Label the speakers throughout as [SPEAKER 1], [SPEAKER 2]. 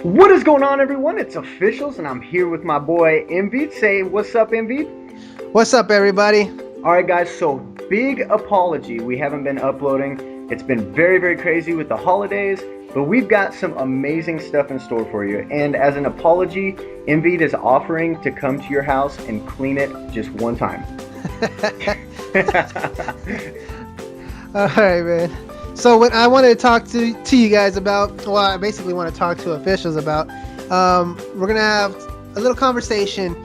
[SPEAKER 1] What is going on, everyone? It's Officials, and I'm here with my boy Envid. Say what's up, Envid.
[SPEAKER 2] What's up, everybody?
[SPEAKER 1] All right, guys. So big apology. We haven't been uploading. It's been very, very crazy with the holidays, but we've got some amazing stuff in store for you. And as an apology, Envid is offering to come to your house and clean it just one time.
[SPEAKER 2] All right, man. So what I wanted to talk to you guys about, well, I basically want to talk to Officials about, we're going to have a little conversation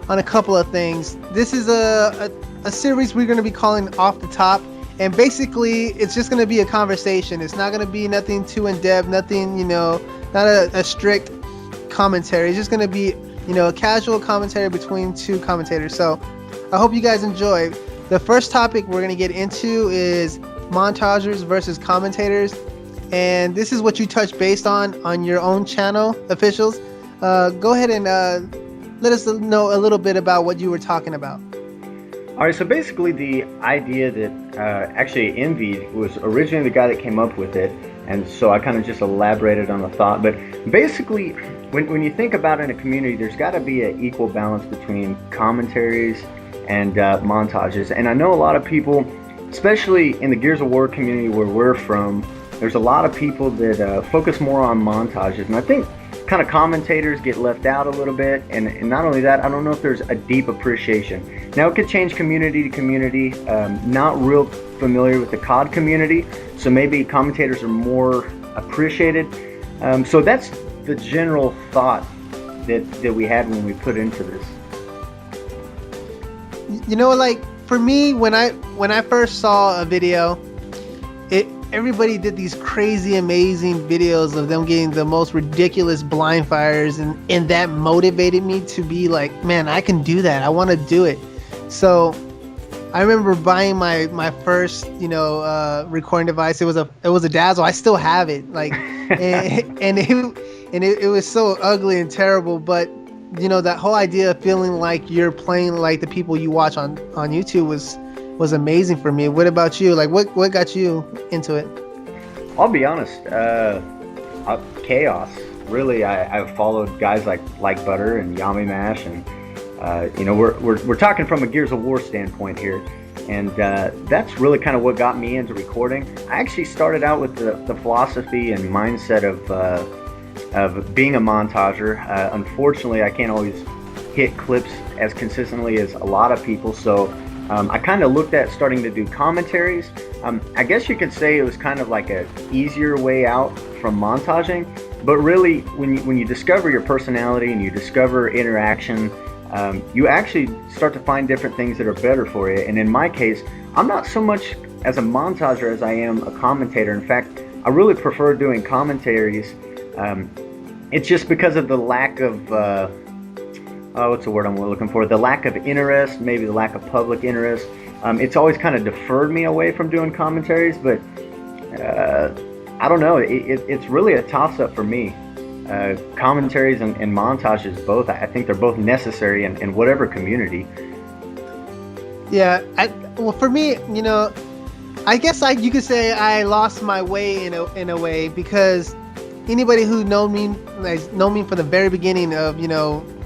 [SPEAKER 2] on a couple of things. This is a series we're going to be calling Off the Top, and basically it's just going to be a conversation. It's not going to be nothing too in-depth, nothing, not a strict commentary. It's just going to be, a casual commentary between two commentators. So I hope you guys enjoy. The first topic we're going to get into is Montagers versus Commentators, and this is what you touch based on your own channel, Officials. Go ahead and let us know a little bit about what you were talking about.
[SPEAKER 1] All right, so basically the idea that actually Envy was originally the guy that came up with it, and so I kind of just elaborated on the thought. But basically, when you think about it in a community, there's got to be an equal balance between commentaries and montages. And I know a lot of people, especially in the Gears of War community where we're from, there's a lot of people that focus more on montages, and I think kind of commentators get left out a little bit. And not only that, I don't know if there's a deep appreciation. Now it could change community to community. Not real familiar with the COD community, so maybe commentators are more appreciated. So that's the general thought that we had when we put into this.
[SPEAKER 2] For me, when I first saw a video, everybody did these crazy, amazing videos of them getting the most ridiculous blind fires, and that motivated me to be like, man, I can do that. I want to do it. So I remember buying my first, recording device. It was a Dazzle. I still have it. And it was so ugly and terrible, but that whole idea of feeling like you're playing like the people you watch on YouTube was amazing for me. What about you? Like, what got you into it?
[SPEAKER 1] I'll be honest, chaos. Really, I've followed guys like Butter and Yami Mash, and we're talking from a Gears of War standpoint here, and that's really kind of what got me into recording. I actually started out with the philosophy and mindset of being a montager. Unfortunately, I can't always hit clips as consistently as a lot of people, so I kind of looked at starting to do commentaries. I guess you could say it was kind of like a easier way out from montaging, but really when you discover your personality and you discover interaction, you actually start to find different things that are better for you. And in my case, I'm not so much as a montager as I am a commentator. In fact, I really prefer doing commentaries. It's just because of the lack of what's the word I'm looking for? The lack of interest, maybe the lack of public interest. It's always kind of deferred me away from doing commentaries, but I don't know. It's really a toss-up for me. Commentaries and montages, both. I think they're both necessary in whatever community.
[SPEAKER 2] Yeah. Well, for me, I guess you could say I lost my way in a way, because anybody who know me from the very beginning of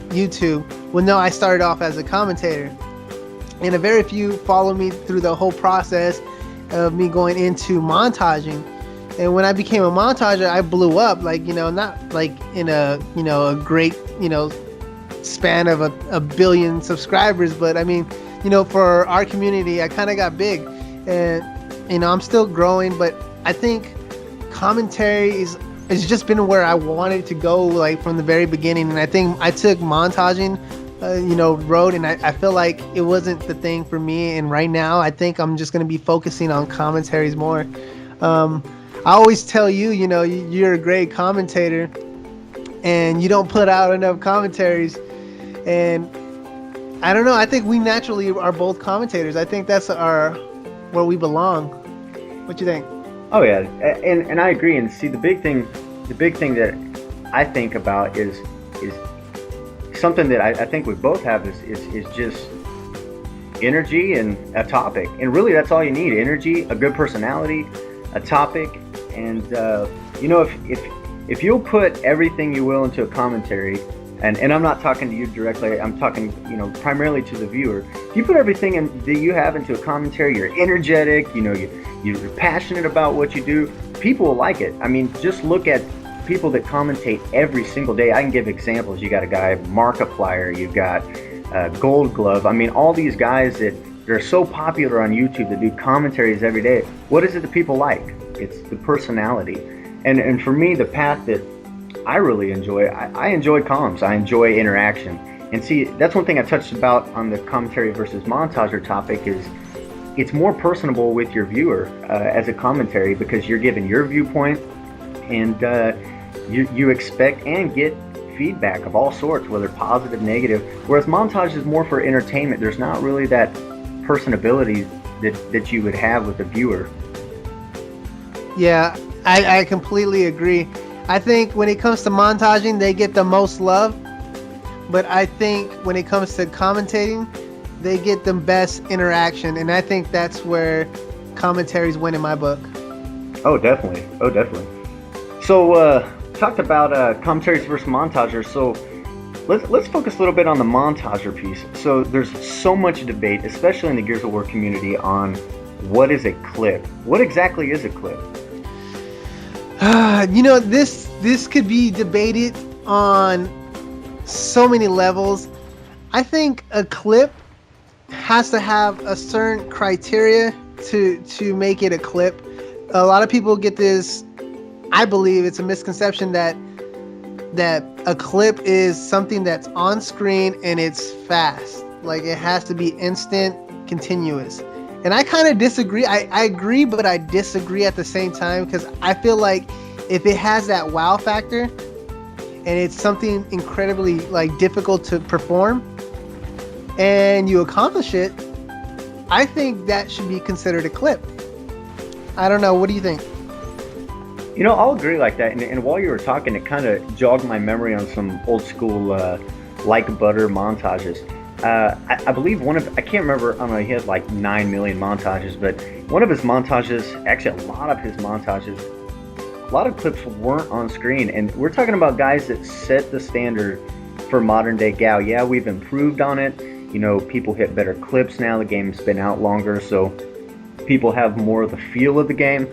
[SPEAKER 2] YouTube will know I started off as a commentator, and a very few follow me through the whole process of me going into montaging. And when I became a montager, I blew up, not like in a great span of a billion subscribers, but I mean, for our community, I kind of got big, and I'm still growing. But I think commentary it's just been where I wanted to go, like from the very beginning. And I think I took montaging, road, and I feel like it wasn't the thing for me. And right now, I think I'm just going to be focusing on commentaries more. I always tell you're a great commentator, and you don't put out enough commentaries. And I don't know. I think we naturally are both commentators. I think that's where we belong. What you think?
[SPEAKER 1] Oh yeah, and I agree. And see, the big thing that I think about is something that I think we both have is just energy and a topic. And really, that's all you need: energy, a good personality, a topic, and if if you'll put everything you will into a commentary, and I'm not talking to you directly, I'm talking, primarily to the viewer. If you put everything that you have into a commentary, you're energetic, you're passionate about what you do, people will like it. I mean, just look at people that commentate every single day. I can give examples. You got a guy, Markiplier, you've got Gold Glove. I mean, all these guys that are so popular on YouTube that do commentaries every day. What is it that people like? It's the personality. And for me, the path that I really enjoy, I enjoy comms. I enjoy interaction. And see, that's one thing I touched about on the commentary versus montager topic is it's more personable with your viewer as a commentary, because you're giving your viewpoint, and you expect and get feedback of all sorts, whether positive, negative. Whereas montage is more for entertainment. There's not really that personability that you would have with the viewer.
[SPEAKER 2] Yeah, I completely agree. I think when it comes to montaging, they get the most love. But I think when it comes to commentating, they get the best interaction. And I think that's where commentaries win in my book.
[SPEAKER 1] Oh, definitely. So, talked about commentaries versus montagers. So, let's focus a little bit on the montager piece. So, there's so much debate, especially in the Gears of War community, on what is a clip. What exactly is a clip?
[SPEAKER 2] This could be debated on so many levels. I think a clip has to have a certain criteria to make it a clip. A lot of people get this, I believe it's a misconception that a clip is something that's on screen and it's fast. Like, it has to be instant, continuous. And I kind of disagree. I agree, but I disagree at the same time, because I feel like if it has that wow factor and it's something incredibly difficult to perform and you accomplish it, I think that should be considered a clip. I don't know. What do you think?
[SPEAKER 1] I'll agree like that. And while you were talking, it kind of jogged my memory on some old school like butter montages. I believe I can't remember, I don't know, he had like 9 million montages, but one of his montages, actually a lot of his montages, a lot of clips weren't on screen. And we're talking about guys that set the standard for modern day GAL. Yeah, we've improved on it. People hit better clips now. The game's been out longer, so people have more of the feel of the game.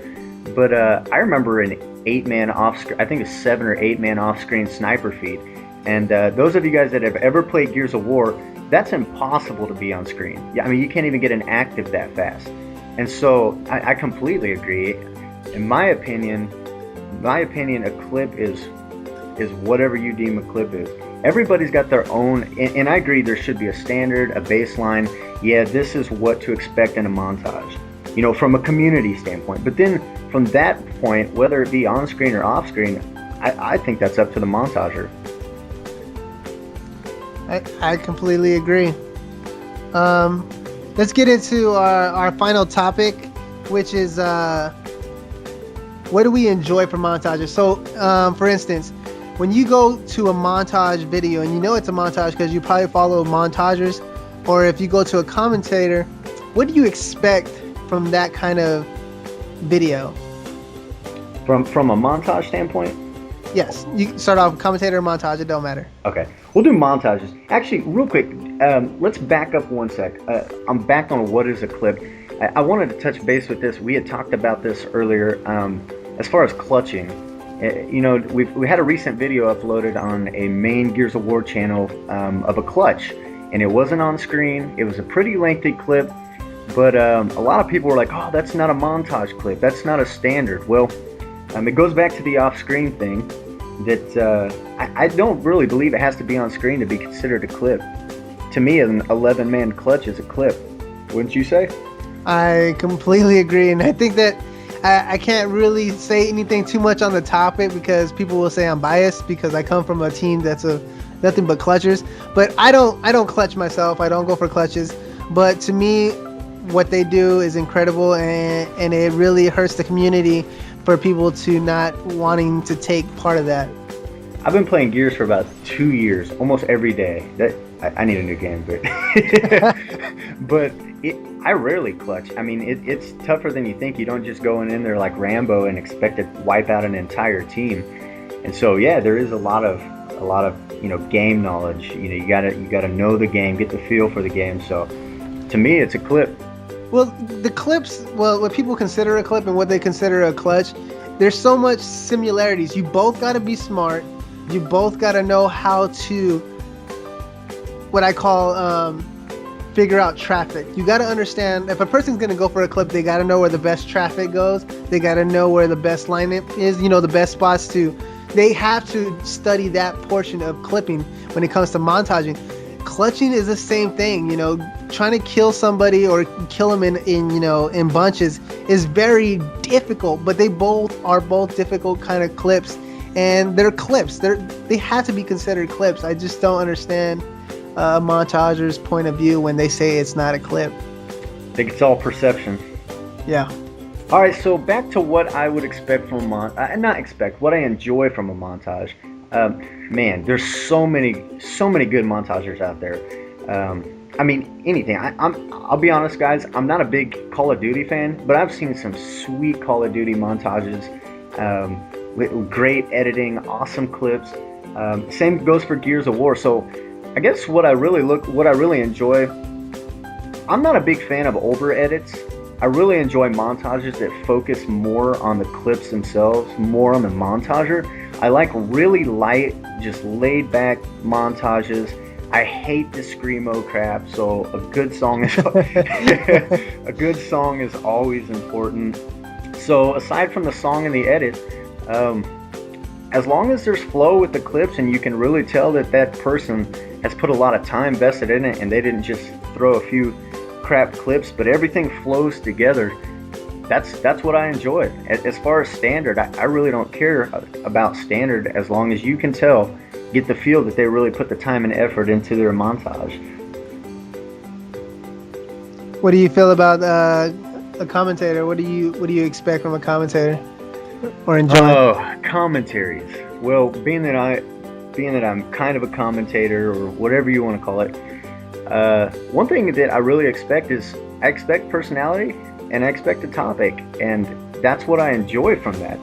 [SPEAKER 1] But I remember an 8-man off-screen, I think it's 7 or 8-man off-screen sniper feed. And those of you guys that have ever played Gears of War, that's impossible to be on screen. I mean, you can't even get an active that fast. And so I completely agree. In my opinion, a clip is whatever you deem a clip is. Everybody's got their own, and I agree there should be a standard, a baseline. Yeah, this is what to expect in a montage, from a community standpoint. But then from that point, whether it be on screen or off screen, I think that's up to the montager.
[SPEAKER 2] I completely agree. Let's get into our final topic, which is what do we enjoy from montages? So, for instance, when you go to a montage video, and it's a montage because you probably follow montagers, or if you go to a commentator, what do you expect from that kind of video?
[SPEAKER 1] From a montage standpoint?
[SPEAKER 2] Yes, you can start off commentator or montage, it don't matter.
[SPEAKER 1] Okay, we'll do montages. Actually, real quick, let's back up one sec. I'm back on what is a clip. I wanted to touch base with this. We had talked about this earlier. As far as clutching, we had a recent video uploaded on a main Gears of War channel of a clutch, and it wasn't on screen. It was a pretty lengthy clip, but a lot of people were like, "Oh, that's not a montage clip. That's not a standard." Well, it goes back to the off-screen thing. That I don't really believe it has to be on screen to be considered a clip. To me, an 11-man clutch is a clip. Wouldn't you say?
[SPEAKER 2] I completely agree, and I think that I can't really say anything too much on the topic because people will say I'm biased because I come from a team that's nothing but clutchers. But I don't clutch myself. I don't go for clutches. But to me, what they do is incredible, and it really hurts the community for people to not wanting to take part of that.
[SPEAKER 1] I've been playing Gears for about 2 years, almost every day. I need a new game, but I rarely clutch. I mean, it's tougher than you think. You don't just go in there like Rambo and expect to wipe out an entire team. And so yeah, there is a lot of game knowledge. You gotta know the game, get the feel for the game. So to me, it's a clip.
[SPEAKER 2] Well, the clips, well, what people consider a clip and what they consider a clutch, there's so much similarities. You both got to be smart. You both got to know how to, what I call, figure out traffic. You got to understand, if a person's going to go for a clip, they got to know where the best traffic goes. They got to know where the best lineup is, the best spots to. They have to study that portion of clipping when it comes to montaging. Clutching is the same thing, trying to kill somebody or kill them in bunches is very difficult, but they are both difficult kind of clips, and they're clips. They have to be considered clips. I just don't understand a montager's point of view when they say it's not a clip.
[SPEAKER 1] I think it's all perception.
[SPEAKER 2] Yeah.
[SPEAKER 1] All right, so back to what I would expect from what I enjoy from a montage. Man, there's so many good montagers out there. I mean, anything. I'll be honest, guys. I'm not a big Call of Duty fan, but I've seen some sweet Call of Duty montages with great editing, awesome clips. Same goes for Gears of War. So, I guess what I really enjoy. I'm not a big fan of over edits. I really enjoy montages that focus more on the clips themselves, more on the montager. I like really light, just laid back montages. I hate the screamo crap, so a good song is always important. So aside from the song and the edit, as long as there's flow with the clips and you can really tell that person has put a lot of time vested in it and they didn't just throw a few crap clips, but everything flows together. That's what I enjoy. As far as standard, I really don't care about standard as long as you can get the feel that they really put the time and effort into their montage.
[SPEAKER 2] What do you feel about a commentator? What do you expect from a commentator or enjoy?
[SPEAKER 1] Oh, commentaries. Well, being that I'm kind of a commentator or whatever you want to call it, one thing that I really expect is I expect personality and I expect a topic, and that's what I enjoy from that.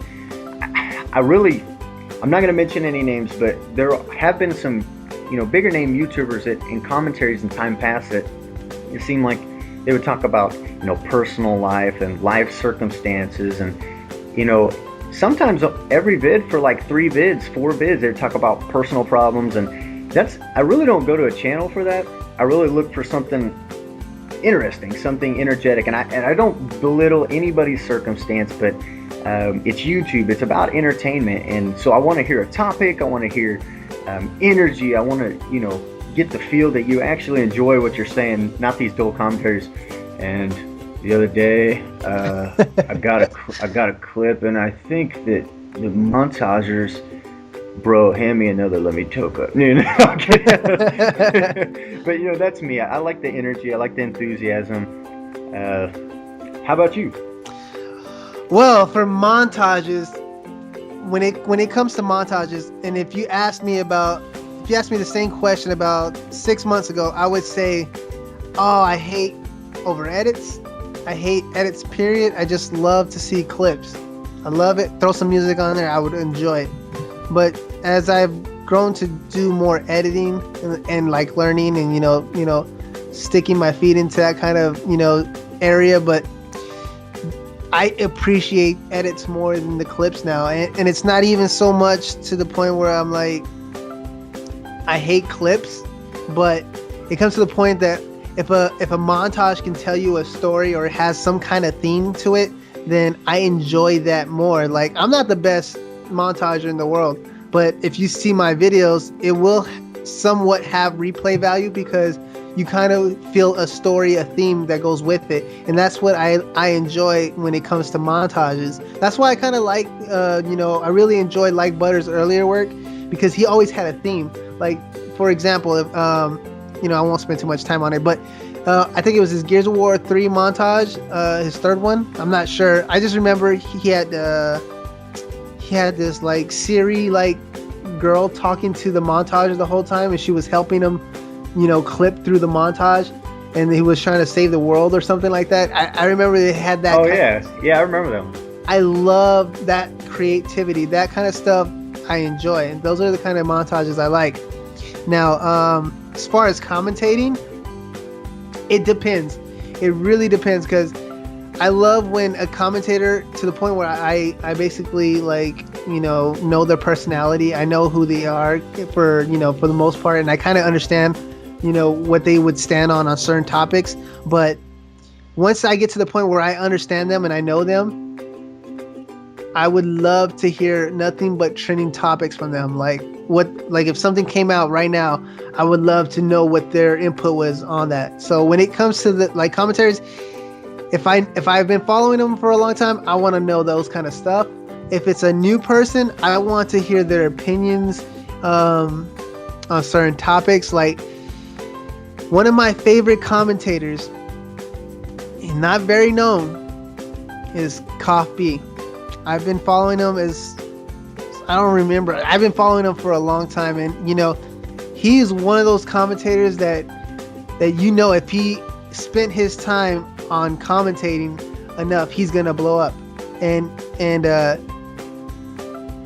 [SPEAKER 1] I'm not going to mention any names, but there have been some, bigger name YouTubers that in commentaries in time past that it seemed like they would talk about, personal life and life circumstances, and, sometimes every vid for like 4 vids, they talk about personal problems, and I really don't go to a channel for that. I really look for something interesting, something energetic, and I don't belittle anybody's circumstance, but it's YouTube. It's about entertainment, and so I want to hear a topic. I want to hear energy. I want to, get the feel that you actually enjoy what you're saying, not these dull commentaries. And the other day, I got a clip, and I think that the montagers, bro, hand me another. Let me choke up. But that's me. I like the energy. I like the enthusiasm. How about you?
[SPEAKER 2] Well, for montages, when it comes to montages, and if you asked me the same question about 6 months ago, I would say, oh, I hate over edits. I hate edits, period. I just love to see clips. I love it. Throw some music on there. I would enjoy it. But as I've grown to do more editing and like learning and sticking my feet into that kind of area, but I appreciate edits more than the clips now, and it's not even so much to the point where I'm like, I hate clips, but it comes to the point that if a montage can tell you a story or it has some kind of theme to it, then I enjoy that more. Like, I'm not the best montager in the world, but if you see my videos, it will somewhat have replay value because you kind of feel a story, a theme that goes with it, and that's what I enjoy when it comes to montages. That's why I kind of like, I really enjoyed Like Butter's earlier work because he always had a theme. Like, for example, if I won't spend too much time on it, but I think it was his Gears of War 3 montage, his third one. I'm not sure. I just remember he had this like Siri like girl talking to the montage the whole time, and she was helping him clip through the montage, and he was trying to save the world or something like that. I remember they had that.
[SPEAKER 1] Oh yeah, I remember them.
[SPEAKER 2] I love that creativity, that kind of stuff. I enjoy, and those are the kind of montages I like. Now, as far as commentating, it depends. It really depends, because I love when a commentator, to the point where I basically like, know their personality. I know who they are for the most part, and I kind of understand, what they would stand on certain topics. But once I get to the point where I understand them and I know them, I would love to hear nothing but trending topics from them. Like if something came out right now, I would love to know what their input was on that. So when it comes to the commentaries, if I've been following them for a long time, I want to know those kind of stuff. If it's a new person, I want to hear their opinions on certain topics. Like, one of my favorite commentators, not very known, is Cough B. I've been following him I've been following him for a long time, and he's one of those commentators that if he spent his time on commentating enough, he's gonna blow up. And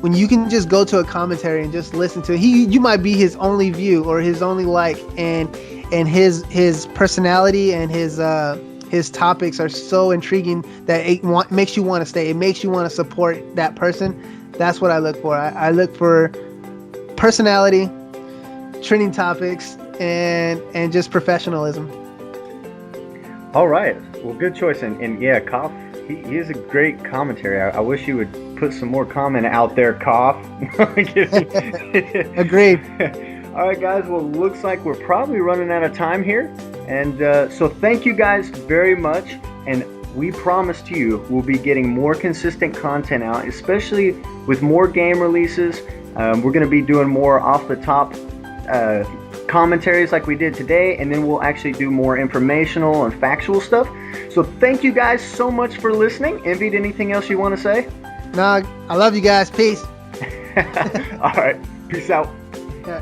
[SPEAKER 2] when you can just go to a commentary and just listen to it, you might be his only view or his only like, and his personality and his topics are so intriguing that it makes you want to stay. It makes you want to support that person. That's what I look for. I look for personality, trending topics, and just professionalism.
[SPEAKER 1] All right. Well, good choice. And yeah, Koff, he is a great commentary. I wish you would put some more comment out there, Koff.
[SPEAKER 2] Agreed.
[SPEAKER 1] All right, guys. Well, looks like we're probably running out of time here. And so thank you guys very much. And we promise to you we'll be getting more consistent content out, especially with more game releases. We're going to be doing more off-the-top commentaries like we did today, and then we'll actually do more informational and factual stuff. So thank you guys so much for listening. Envied, anything else you want to say?
[SPEAKER 2] No, I love you guys. Peace.
[SPEAKER 1] All right. Peace out.
[SPEAKER 2] Yeah.